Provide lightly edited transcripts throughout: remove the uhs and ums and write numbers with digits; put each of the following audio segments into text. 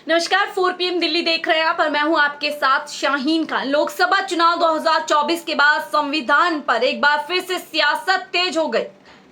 नमस्कार, 4 PM दिल्ली देख रहे हैं आप और मैं हूं आपके साथ शाहीन खान। लोकसभा चुनाव 2024 के बाद संविधान पर एक बार फिर से सियासत तेज हो गई।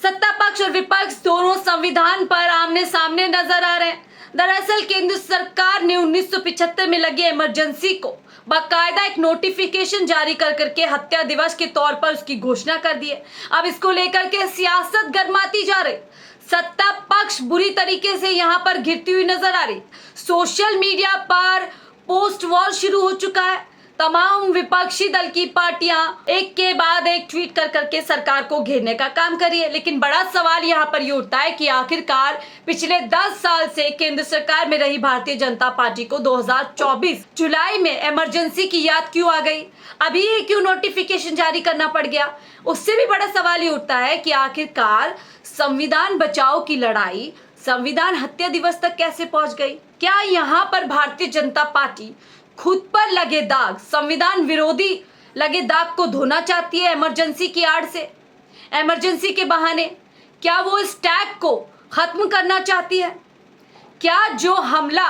सत्ता पक्ष और विपक्ष दोनों संविधान पर आमने सामने नजर आ रहे हैं। दरअसल केंद्र सरकार ने 1975 में लगे इमरजेंसी को बाकायदा एक नोटिफिकेशन जारी कर करके हत्या दिवस के तौर पर उसकी घोषणा कर दी है। अब इसको लेकर के सियासत गर्माती जा रही। सत्ता पक्ष बुरी तरीके से यहाँ पर घिरती हुई नजर आ रही। सोशल मीडिया पर पोस्ट वॉर शुरू हो चुका है। तमाम विपक्षी दल की पार्टियां एक के बाद एक ट्वीट कर करके सरकार को घेरने का काम कर रही है। लेकिन बड़ा सवाल यहाँ पर ये उठता है कि आखिरकार पिछले 10 साल से केंद्र सरकार में रही भारतीय जनता पार्टी को 2024 जुलाई में इमरजेंसी की याद क्यों आ गई, अभी क्यों नोटिफिकेशन जारी करना पड़ गया। उससे भी बड़ा सवाल ये उठता है कि आखिरकार संविधान बचाओ की लड़ाई संविधान हत्या दिवस तक कैसे पहुंच गई। क्या यहाँ पर भारतीय जनता पार्टी खुद पर लगे दाग, संविधान विरोधी लगे दाग को धोना चाहती है इमरजेंसी की आड़ से, इमरजेंसी के बहाने? क्या वो इस टैग को खत्म करना चाहती है? क्या जो हमला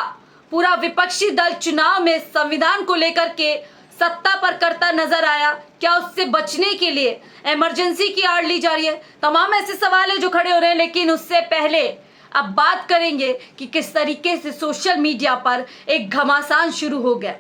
पूरा विपक्षी दल चुनाव में संविधान को लेकर के सत्ता पर करता नजर आया, क्या उससे बचने के लिए इमरजेंसी की आड़ ली जा रही है? तमाम ऐसे सवाल है जो खड़े हो रहे हैं। लेकिन उससे पहले अब बात करेंगे कि किस तरीके से सोशल मीडिया पर एक घमासान शुरू हो गया।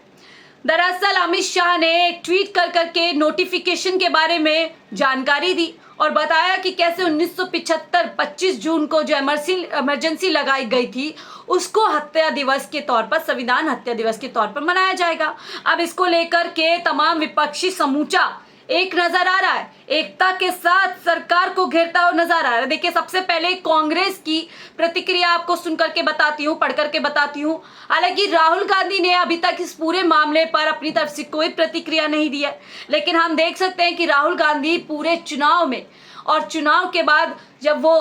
दरअसल अमित शाह ने एक ट्वीट कर करके नोटिफिकेशन के बारे में जानकारी दी और बताया कि कैसे 1975 25 जून को जो इमरजेंसी लगाई गई थी उसको हत्या दिवस के तौर पर, संविधान हत्या दिवस के तौर पर मनाया जाएगा। अब इसको लेकर के तमाम विपक्षी समूचा एक नजर आ रहा है, एकता के साथ सरकार को घेरता हुआ नजर आ रहा है। देखिए, सबसे पहले कांग्रेस की प्रतिक्रिया आपको सुन करके बताती हूँ, पढ़ करके बताती हूँ। हालांकि राहुल गांधी ने अभी तक इस पूरे मामले पर अपनी तरफ से कोई प्रतिक्रिया नहीं दी है, लेकिन हम देख सकते हैं कि राहुल गांधी पूरे चुनाव में और चुनाव के बाद जब वो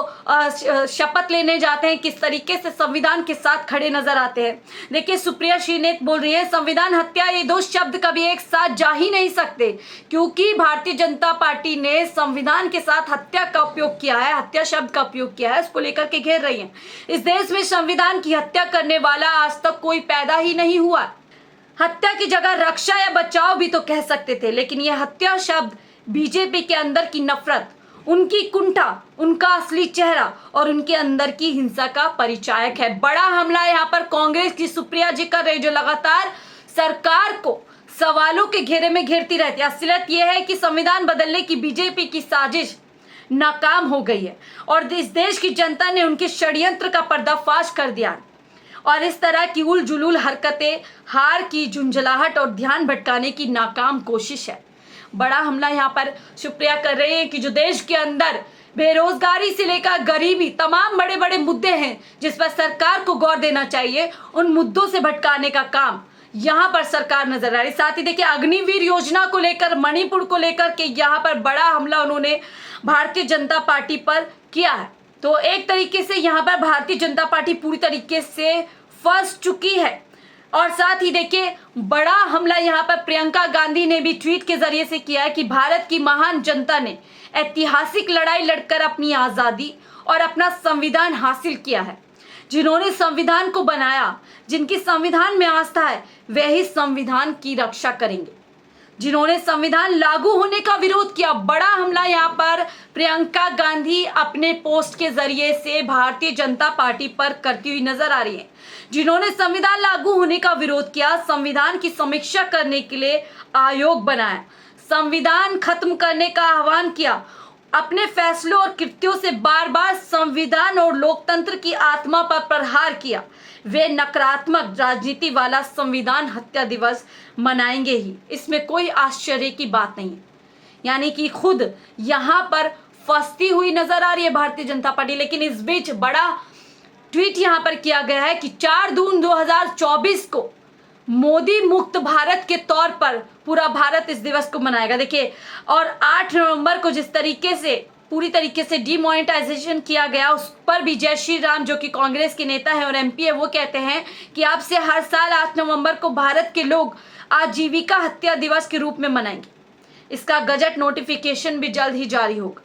शपथ लेने जाते हैं किस तरीके से संविधान के साथ खड़े नजर आते हैं। देखिए, सुप्रिया श्रीनेत बोल रही है संविधान हत्या, ये दो शब्द कभी एक साथ जा ही नहीं सकते, क्योंकि भारतीय जनता पार्टी ने संविधान के साथ हत्या का उपयोग किया है, हत्या शब्द का उपयोग किया है, उसको लेकर के घेर रही है। इस देश में संविधान की हत्या करने वाला आज तक कोई पैदा ही नहीं हुआ। हत्या की जगह रक्षा या बचाव भी तो कह सकते थे, लेकिन यह हत्या शब्द बीजेपी के अंदर की नफरत, उनकी कुंठा, उनका असली चेहरा और उनके अंदर की हिंसा का परिचायक है। बड़ा हमला यहाँ पर कांग्रेस की सुप्रिया जी कर रही, जो लगातार सरकार को सवालों के घेरे में घेरती रहती है। असलियत यह है कि संविधान बदलने की बीजेपी की साजिश नाकाम हो गई है और इस देश की जनता ने उनके षड्यंत्र का पर्दाफाश कर दिया और इस तरह की उल जुलूल हरकतें हार की झुंझलाहट और ध्यान भटकाने की नाकाम कोशिश है। बड़ा हमला यहाँ पर सुप्रिया कर रहे हैं कि जो देश के अंदर बेरोजगारी से लेकर गरीबी, तमाम बड़े बड़े मुद्दे हैं जिस पर सरकार को गौर देना चाहिए, उन मुद्दों से भटकाने का काम यहाँ पर सरकार नजर आ रही। साथ ही देखिए, अग्निवीर योजना को लेकर, मणिपुर को लेकर के यहाँ पर बड़ा हमला उन्होंने भारतीय जनता पार्टी पर किया है। तो एक तरीके से यहाँ पर भारतीय जनता पार्टी पूरी तरीके से फंस चुकी है। और साथ ही देखिए, बड़ा हमला यहाँ पर प्रियंका गांधी ने भी ट्वीट के जरिए से किया है कि भारत की महान जनता ने ऐतिहासिक लड़ाई लड़कर अपनी आज़ादी और अपना संविधान हासिल किया है। जिन्होंने संविधान को बनाया, जिनकी संविधान में आस्था है, वे ही संविधान की रक्षा करेंगे। जिन्होंने संविधान लागू होने का विरोध किया, बड़ा हमला यहाँ पर प्रियंका गांधी अपने पोस्ट के जरिए से भारतीय जनता पार्टी पर करती हुई नजर आ रही है। जिन्होंने संविधान लागू होने का विरोध किया, संविधान की समीक्षा करने के लिए आयोग बनाया, संविधान खत्म करने का आह्वान किया, अपने फैसलों और कृत्यों से बार बार संविधान और लोकतंत्र की आत्मा पर प्रहार किया, वे नकारात्मक राजनीति वाला संविधान हत्या दिवस मनाएंगे ही। इसमें कोई आश्चर्य की बात नहीं है। यानी कि खुद यहाँ पर फंसती हुई नजर आ रही है भारतीय जनता पार्टी। लेकिन इस बीच बड़ा ट्वीट यहाँ पर किया गया है कि 4 जून 2024 को मोदी मुक्त भारत के तौर पर पूरा भारत इस दिवस को मनाएगा। देखिए, और 8 नवंबर को जिस तरीके से पूरी तरीके से डिमोनेटाइजेशन किया गया, उस पर भी जय श्री राम, जो कि कांग्रेस के नेता है और एमपी है, वो कहते हैं कि अब से हर साल 8 नवंबर को भारत के लोग आजीविका हत्या दिवस के रूप में मनाएंगे। इसका गजट नोटिफिकेशन भी जल्द ही जारी होगा।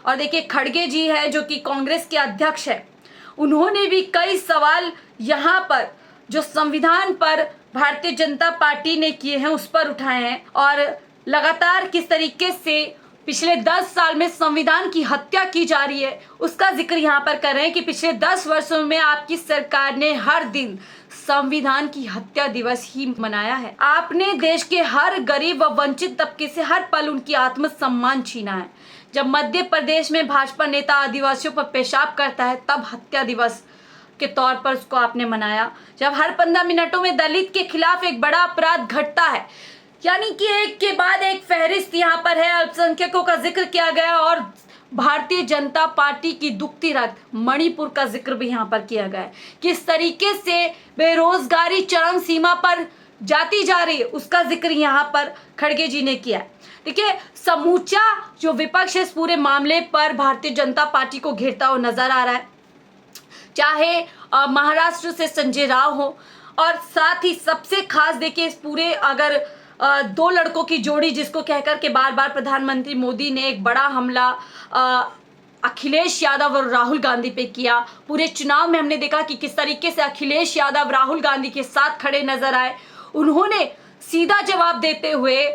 और देखिए, खड़गे जी है जो कि कांग्रेस के अध्यक्ष है, उन्होंने भी कई सवाल यहाँ पर जो संविधान पर भारतीय जनता पार्टी ने किए हैं उस पर उठाए हैं और लगातार किस तरीके से पिछले 10 साल में संविधान की हत्या की जा रही है उसका जिक्र यहाँ पर कर रहे हैं कि पिछले 10 वर्षों में आपकी सरकार ने हर दिन संविधान की हत्या दिवस ही मनाया है। आपने देश के हर गरीब व वंचित तबके से हर पल उनकी आत्मसम्मान छीना है। जब मध्य प्रदेश में भाजपा नेता आदिवासियों पर पेशाब करता है तब हत्या दिवस के तौर पर उसको आपने मनाया। जब हर 15 मिनटों में दलित के खिलाफ एक बड़ा अपराध घटता है, यानी कि एक के बाद एक फहरिस्त यहाँ पर है, अल्पसंख्यकों का जिक्र किया गया और भारतीय जनता पार्टी की दुखती रथ मणिपुर का जिक्र भी यहाँ पर किया गया है। किस तरीके से बेरोजगारी चरम सीमा पर जाती जा रही है उसका जिक्र यहाँ पर खड़गे जी ने किया है। देखिए, समूचा जो विपक्ष है इस पूरे मामले पर भारतीय जनता पार्टी को घेरता हुआ नजर आ रहा है, चाहे महाराष्ट्र से संजय राव हो और साथ ही सबसे खास देखिए इस पूरे अगर दो लड़कों की जोड़ी जिसको कहकर के बार बार प्रधानमंत्री मोदी ने एक बड़ा हमला अखिलेश यादव और राहुल गांधी पे किया। पूरे चुनाव में हमने देखा कि किस तरीके से अखिलेश यादव राहुल गांधी के साथ खड़े नजर आए। उन्होंने सीधा जवाब देते हुए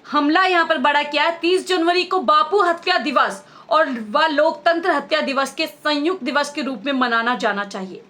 हमला यहाँ पर बड़ा किया है। 30 जनवरी को बापू हत्या दिवस और वह लोकतंत्र हत्या दिवस के संयुक्त दिवस के रूप में मनाना जाना चाहिए।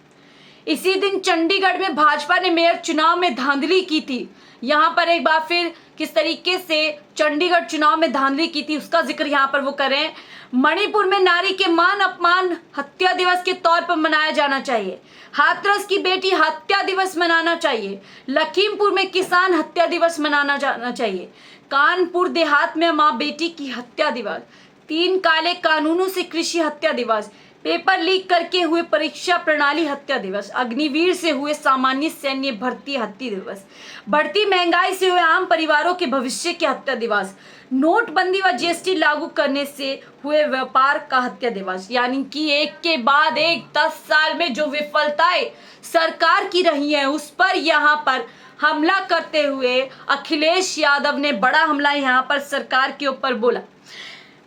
इसी दिन चंडीगढ़ में भाजपा ने मेयर चुनाव में धांधली की थी। यहाँ पर एक बार फिर किस तरीके से चंडीगढ़ चुनाव में धांधली की थी उसका जिक्र यहाँ पर वो करें। मणिपुर में नारी के मान अपमान हत्या दिवस के तौर पर मनाया जाना चाहिए। हाथरस की बेटी हत्या दिवस मनाना चाहिए। लखीमपुर में किसान हत्या दिवस मनाना जाना चाहिए। कानपुर देहात में माँ बेटी की हत्या दिवस। 3 काले कानूनों से कृषि हत्या दिवस। पेपर लीक करके हुए परीक्षा प्रणाली हत्या दिवस। अग्निवीर से हुए सामान्य सैन्य भर्ती हत्या दिवस। बढ़ती महंगाई से हुए आम परिवारों के भविष्य की हत्या दिवस। नोटबंदी व जीएसटी लागू करने से हुए व्यापार का हत्या दिवस। यानी कि एक के बाद एक 10 साल में जो विफलताएं सरकार की रही है उस पर यहाँ पर हमला करते हुए अखिलेश यादव ने बड़ा हमला यहाँ पर सरकार के ऊपर बोला।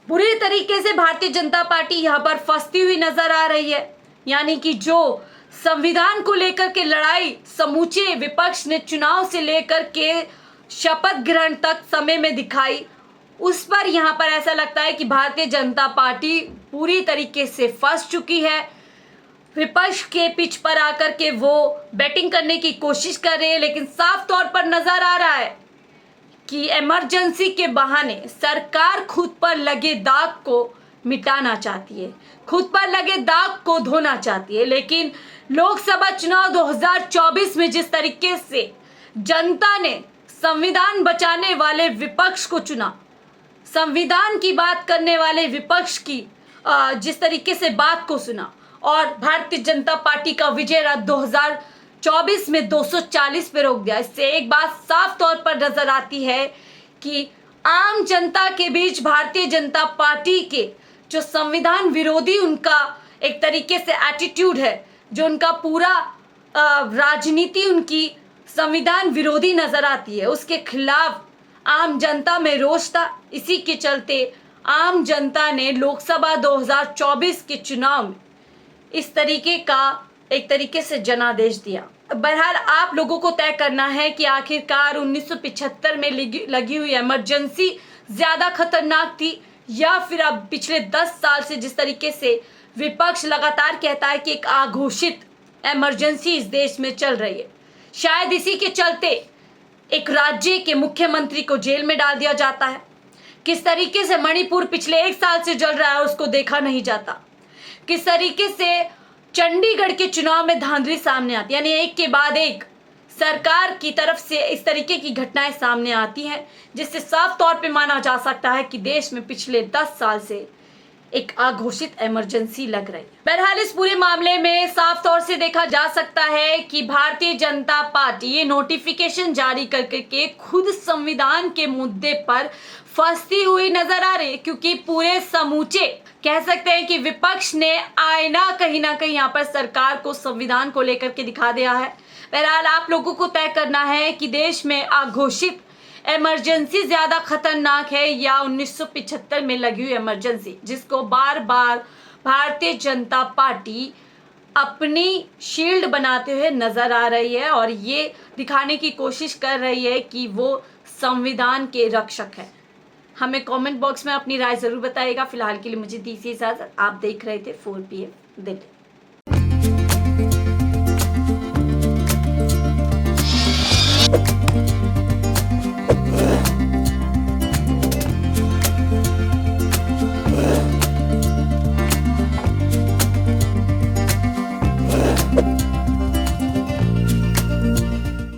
बुरी तरीके से भारतीय जनता पार्टी यहाँ पर फंसती हुई नजर आ रही है। यानी कि जो संविधान को लेकर के लड़ाई समूचे विपक्ष ने चुनाव से लेकर के शपथ ग्रहण तक समय में दिखाई, उस पर यहाँ पर ऐसा लगता है कि भारतीय जनता पार्टी पूरी तरीके से फंस चुकी है। विपक्ष के पिच पर आकर के वो बैटिंग करने की कोशिश कर रहे हैं, लेकिन साफ तौर पर नजर आ रहा है कि इमरजेंसी के बहाने सरकार खुद पर लगे दाग को मिटाना चाहती है, खुद पर लगे दाग को धोना चाहती है। लेकिन लोकसभा चुनाव 2024 में जिस तरीके से जनता ने संविधान बचाने वाले विपक्ष को चुना, संविधान की बात करने वाले विपक्ष की जिस तरीके से बात को सुना और भारतीय जनता पार्टी का विजय रथ 2024 में 240 पे रोक दिया, इससे एक बात साफ तौर पर नजर आती है कि आम जनता के बीच भारतीय जनता पार्टी के जो संविधान विरोधी उनका एक तरीके से एटीट्यूड है, जो उनका पूरा राजनीति उनकी संविधान विरोधी नजर आती है, उसके खिलाफ आम जनता में रोष था। इसी के चलते आम जनता ने लोकसभा 2024 के चुनाव में इस तरीके का एक तरीके से जनादेश दिया। बहरहाल आप लोगों को तय करना है कि आखिरकार 1975 में लगी हुई इमरजेंसी ज्यादा खतरनाक थी या फिर अब पिछले 10 साल से जिस तरीके से विपक्ष लगातार कहता है कि एक अघोषित इमरजेंसी इस देश में चल रही है। शायद इसी के चलते एक राज्य के मुख्यमंत्री को जेल में डाल दिया जाता है। किस तरीके से मणिपुर पिछले 1 साल से जल रहा है उसको देखा नहीं जाता। किस तरीके से चंडीगढ़ के चुनाव में धांधली सामने आती, यानी एक के बाद एक सरकार की तरफ से इस तरीके की घटनाएं सामने आती हैं, जिससे साफ तौर पे माना जा सकता है कि देश में पिछले 10 साल से एक अघोषित इमरजेंसी लग रही है। बहरहाल इस पूरे मामले में साफ तौर से देखा जा सकता है कि भारतीय जनता पार्टी ये नोटिफिकेशन जारी करके खुद संविधान के मुद्दे पर फंसती हुई नजर आ रही है, क्योंकि पूरे समूचे कह सकते हैं कि विपक्ष ने आईना कहीं ना कहीं यहाँ पर सरकार को संविधान को लेकर के दिखा दिया है। बहरहाल आप लोगों को तय करना है कि देश में अघोषित इमरजेंसी ज्यादा खतरनाक है या 1975 में लगी हुई इमरजेंसी, जिसको बार बार भारतीय जनता पार्टी अपनी शील्ड बनाते हुए नजर आ रही है और ये दिखाने की कोशिश कर रही है कि वो संविधान के रक्षक है। हमें कमेंट बॉक्स में अपनी राय जरूर बताइएगा। फिलहाल के लिए मुझे दीजिए इजाजत। आप देख रहे थे 4 PM दिल्ली।